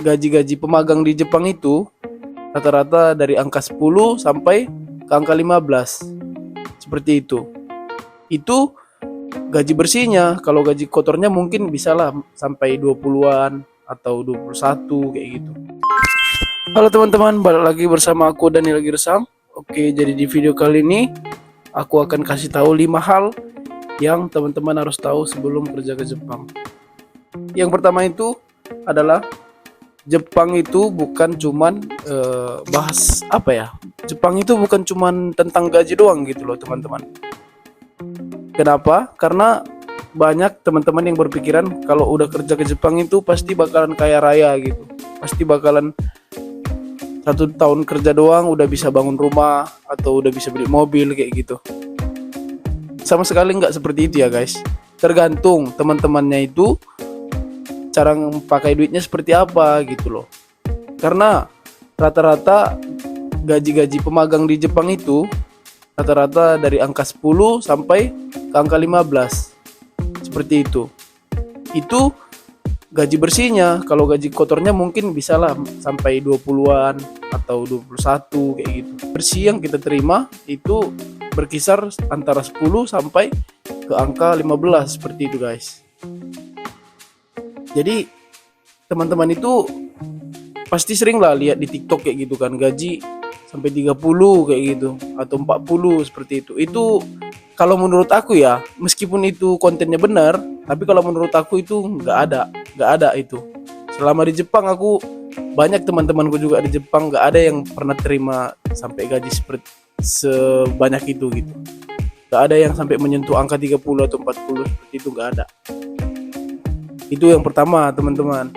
gaji-gaji pemagang di Jepang itu rata-rata dari angka 10 sampai ke angka 15. Seperti itu. Itu gaji bersihnya. Kalau gaji kotornya mungkin bisalah sampai 20-an atau 21 kayak gitu. Halo teman-teman, balik lagi bersama aku Daniel Girsang. Oke, jadi di video kali ini aku akan kasih tahu 5 hal yang teman-teman harus tahu sebelum kerja ke Jepang. Yang pertama itu adalah Jepang itu bukan cuman bahas apa ya? Jepang itu bukan cuman tentang gaji doang gitu loh teman-teman. Kenapa? Karena banyak teman-teman yang berpikiran kalau udah kerja ke Jepang itu pasti bakalan kaya raya gitu. Pasti bakalan 1 tahun kerja doang udah bisa bangun rumah atau udah bisa beli mobil kayak gitu. Sama sekali nggak seperti itu ya guys. Tergantung teman-temannya itu cara pakai duitnya seperti apa gitu loh. Karena rata-rata gaji-gaji pemagang di Jepang itu rata-rata dari angka 10 sampai ke angka 15. Seperti itu. Itu gaji bersihnya. Kalau gaji kotornya mungkin bisalah sampai 20-an atau 21 kayak gitu. Bersih yang kita terima itu berkisar antara 10 sampai ke angka 15 seperti itu guys. Jadi teman-teman itu pasti sering lah lihat di TikTok kayak gitu kan, gaji sampai 30 kayak gitu atau 40 seperti itu. Itu kalau menurut aku ya, meskipun itu kontennya benar, tapi kalau menurut aku itu nggak ada itu. Selama di Jepang aku banyak teman-temanku juga di Jepang nggak ada yang pernah terima sampai gaji seperti sebanyak itu gitu. Nggak ada yang sampai menyentuh angka 30 atau 40 seperti itu, nggak ada. Itu yang pertama teman-teman.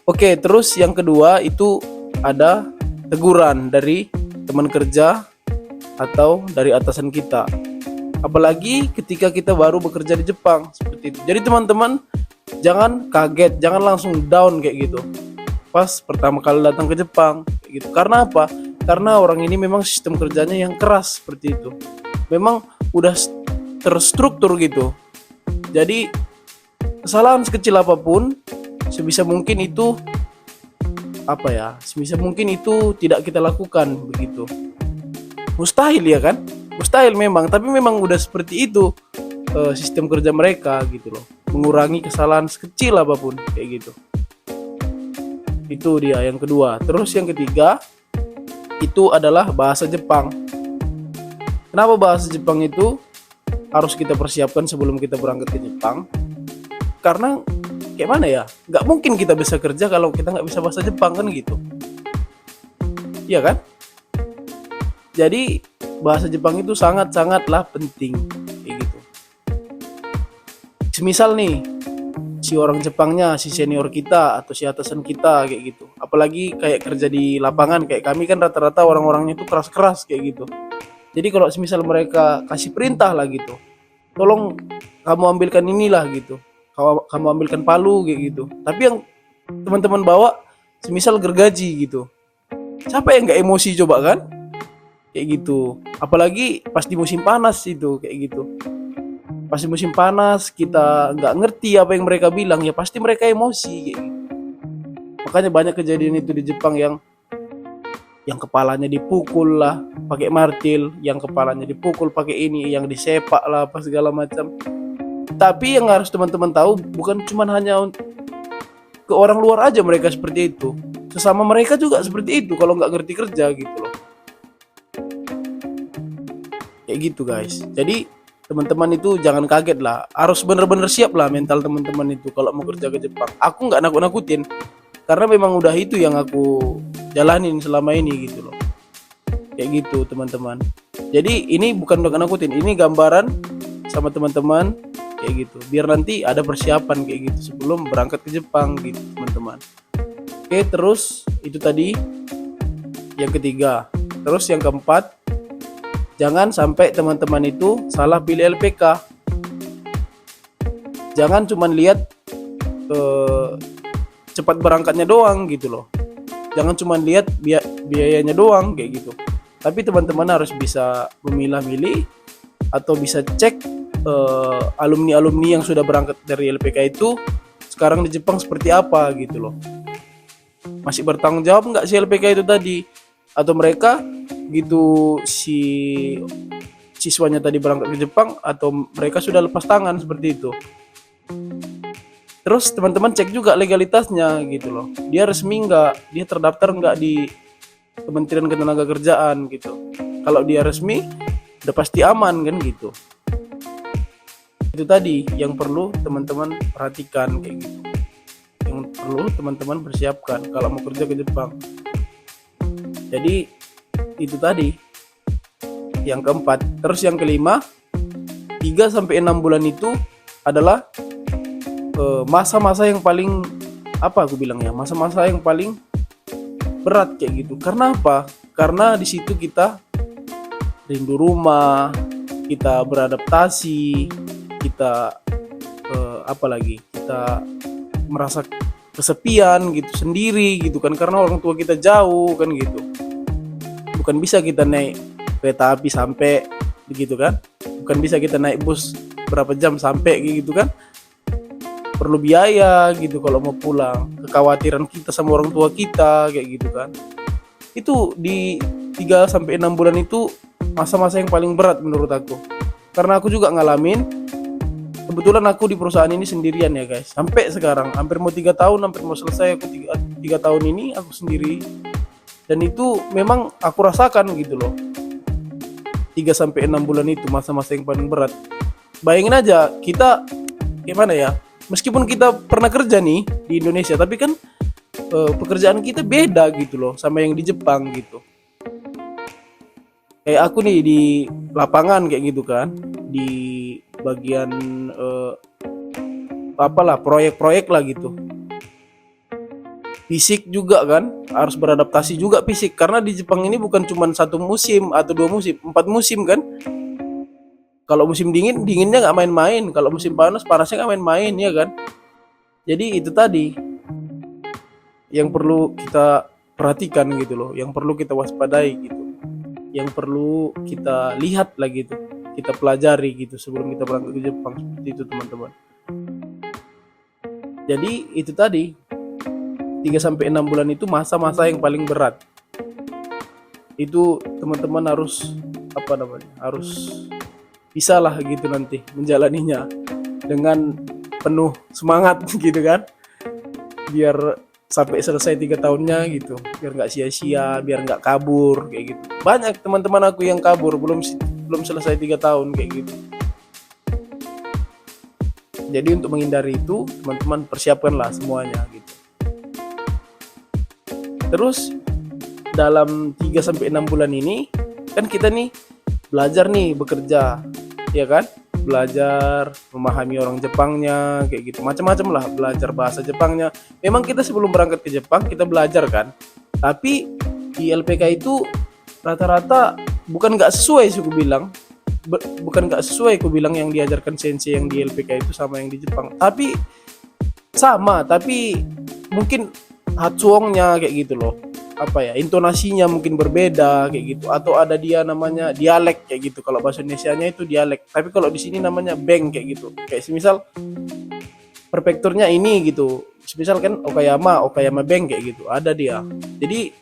Oke, terus yang kedua itu ada teguran dari teman kerja atau dari atasan kita. Apalagi ketika kita baru bekerja di Jepang seperti itu. Jadi teman-teman jangan kaget, jangan langsung down kayak gitu pas pertama kali datang ke Jepang kayak gitu. Karena apa? Karena orang ini memang sistem kerjanya yang keras seperti itu. Memang udah terstruktur gitu. Jadi kesalahan sekecil apapun sebisa mungkin itu sebisa mungkin itu tidak kita lakukan begitu. Mustahil ya kan? Mustahil memang, tapi memang udah seperti itu sistem kerja mereka gitu loh. Mengurangi kesalahan sekecil apapun kayak gitu. Itu dia yang kedua. Terus yang ketiga itu adalah bahasa Jepang. Kenapa bahasa Jepang itu harus kita persiapkan sebelum kita berangkat ke Jepang? Karena kayak mana ya, nggak mungkin kita bisa kerja kalau kita nggak bisa bahasa Jepang kan gitu. Iya kan? Jadi bahasa Jepang itu sangat-sangatlah penting kayak gitu. Semisal nih si orang Jepangnya, si senior kita atau si atasan kita kayak gitu. Apalagi kayak kerja di lapangan kayak kami kan rata-rata orang-orangnya itu keras-keras kayak gitu. Jadi kalau semisal mereka kasih perintah lah gitu, tolong kamu ambilkan inilah gitu, kamu ambilkan palu kayak gitu. Tapi yang teman-teman bawa semisal gergaji gitu, siapa yang nggak emosi coba kan kayak gitu. Apalagi pas di musim panas itu kayak gitu. Pas di musim panas kita nggak ngerti apa yang mereka bilang, ya pasti mereka emosi kayak gitu. Makanya banyak kejadian itu di Jepang yang kepalanya dipukul lah pakai martil, yang kepalanya dipukul pakai ini, yang disepak lah apa segala macam. Tapi yang harus teman-teman tahu, bukan cuma hanya ke orang luar aja mereka seperti itu. Sesama mereka juga seperti itu kalau nggak ngerti kerja gitu loh. Kayak gitu guys. Jadi teman-teman itu jangan kaget lah. Harus bener-bener siap lah mental teman-teman itu kalau mau kerja ke Jepang. Aku nggak nakut-nakutin. Karena memang udah itu yang aku jalanin selama ini gitu loh. Kayak gitu teman-teman. Jadi ini bukan nakut-nakutin. Ini gambaran sama teman-teman kayak gitu, biar nanti ada persiapan kayak gitu sebelum berangkat ke Jepang gitu teman-teman. Oke, terus itu tadi yang ketiga. Terus yang keempat, jangan sampai teman-teman itu salah pilih LPK. Jangan cuma lihat cepat berangkatnya doang gitu loh. Jangan cuma lihat biayanya doang kayak gitu. Tapi teman-teman harus bisa memilah-milih atau bisa cek alumni-alumni yang sudah berangkat dari LPK itu sekarang di Jepang seperti apa gitu loh. masih bertanggung jawab nggak si LPK itu tadi, atau mereka gitu si siswanya tadi berangkat ke Jepang atau mereka sudah lepas tangan seperti itu. Terus teman-teman cek juga legalitasnya gitu loh, dia resmi nggak, dia terdaftar nggak di Kementerian Ketenagakerjaan gitu. Kalau dia resmi udah pasti aman kan gitu. Itu tadi yang perlu teman-teman perhatikan kayak gitu, yang perlu teman-teman persiapkan kalau mau kerja ke Jepang. Jadi itu tadi yang keempat. Terus yang kelima, 3-6 bulan itu adalah masa-masa yang paling aku bilang ya, masa-masa yang paling berat kayak gitu. Karena apa? Karena di situ kita rindu rumah, kita beradaptasi, kita apalagi kita merasa kesepian gitu sendiri gitu kan, karena orang tua kita jauh kan gitu. Bukan bisa kita naik kereta api sampai begitu kan, bukan bisa kita naik bus berapa jam sampai gitu kan. Perlu biaya gitu kalau mau pulang, kekhawatiran kita sama orang tua kita kayak gitu kan. Itu di 3-6 bulan itu masa-masa yang paling berat menurut aku, karena aku juga ngalamin. Kebetulan aku di perusahaan ini sendirian ya guys, sampai sekarang hampir mau 3 tahun, hampir mau selesai aku 3 tahun ini aku sendiri. Dan itu memang aku rasakan gitu loh, 3-6 bulan itu masa-masa yang paling berat. Bayangin aja kita gimana ya, meskipun kita pernah kerja nih di Indonesia, tapi kan pekerjaan kita beda gitu loh sama yang di Jepang gitu. Kayak aku nih di lapangan kayak gitu kan, di bagian proyek-proyek lah gitu. Fisik juga kan, harus beradaptasi juga fisik, karena di Jepang ini bukan cuma 1 musim atau 2 musim, 4 musim kan. Kalau musim dingin, dinginnya nggak main-main. Kalau musim panas, panasnya nggak main-main ya kan. Jadi itu tadi yang perlu kita perhatikan gitu loh, yang perlu kita waspadai gitu, yang perlu kita lihat lagi gitu, kita pelajari gitu sebelum kita berangkat ke Jepang, seperti itu teman-teman. Jadi itu tadi 3-6 bulan itu masa-masa yang paling berat. Itu teman-teman harus harus bisa lah gitu nanti menjalaninya dengan penuh semangat gitu kan, biar sampai selesai 3 tahunnya gitu, biar nggak sia-sia, biar nggak kabur kayak gitu. Banyak teman-teman aku yang kabur belum selesai 3 tahun kayak gitu. Jadi untuk menghindari itu, teman-teman persiapkanlah semuanya gitu. Terus dalam 3-6 bulan ini kan kita nih belajar nih bekerja, ya kan? Belajar memahami orang Jepangnya kayak gitu, macam-macam lah, belajar bahasa Jepangnya. Memang kita sebelum berangkat ke Jepang kita belajar kan, tapi di LPK itu rata-rata bukan nggak sesuai sih aku bilang, bukan nggak sesuai aku bilang yang diajarkan sensei yang di LPK itu sama yang di Jepang, tapi sama, tapi mungkin hatsuongnya kayak gitu loh, intonasinya mungkin berbeda kayak gitu, atau ada dia namanya dialek kayak gitu. Kalau bahasa Indonesianya itu dialek, tapi kalau di sini namanya beng kayak gitu. Kayak semisal prefekturnya ini gitu, semisal kan Okayama beng kayak gitu, ada dia. Jadi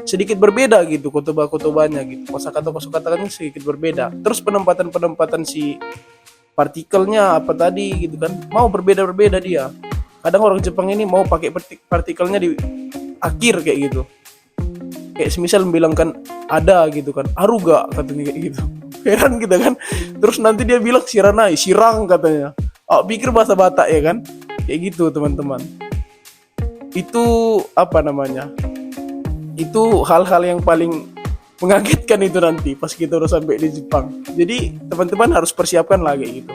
sedikit berbeda gitu kotobanya gitu, kosakata kan sedikit berbeda. Terus penempatan si partikelnya apa tadi gitu kan, mau berbeda dia. Kadang orang Jepang ini mau pakai partikelnya di akhir kayak gitu. Kayak semisal membilangkan ada gitu kan, aruga katanya kayak gitu. Heran kita kan. Terus nanti dia bilang shiranai, sirang katanya. Pikir bahasa Batak ya kan. Kayak gitu teman-teman. Itu itu hal-hal yang paling mengagetkan itu nanti pas kita udah sampai di Jepang. Jadi teman-teman harus persiapkan lah kayak gitu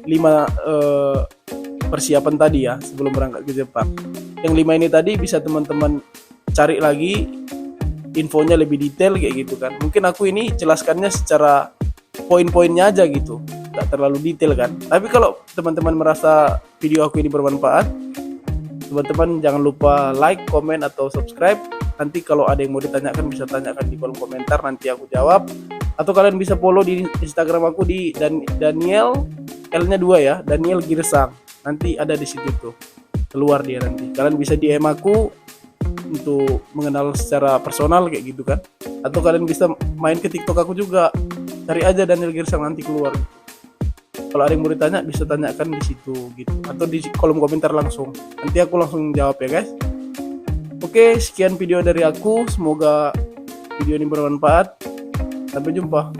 5 persiapan tadi ya sebelum berangkat ke Jepang. Yang 5 ini tadi bisa teman-teman cari lagi infonya lebih detail kayak gitu kan. Mungkin aku ini jelaskannya secara poin-poinnya aja gitu, nggak terlalu detail kan. Tapi kalau teman-teman merasa video aku ini bermanfaat, teman-teman jangan lupa like, comment, atau subscribe. Nanti kalau ada yang mau ditanyakan bisa tanyakan di kolom komentar, nanti aku jawab. Atau kalian bisa follow di Instagram aku di Daniel, L-nya 2 ya, Daniel Girsang. Nanti ada di situ tuh, keluar dia nanti. Kalian bisa DM aku untuk mengenal secara personal kayak gitu kan. Atau kalian bisa main ke TikTok aku juga, cari aja Daniel Girsang nanti keluar. Kalau ada yang mau ditanya bisa tanyakan di situ gitu, atau di kolom komentar langsung. Nanti aku langsung jawab ya guys. Oke, sekian video dari aku. Semoga video ini bermanfaat. Sampai jumpa.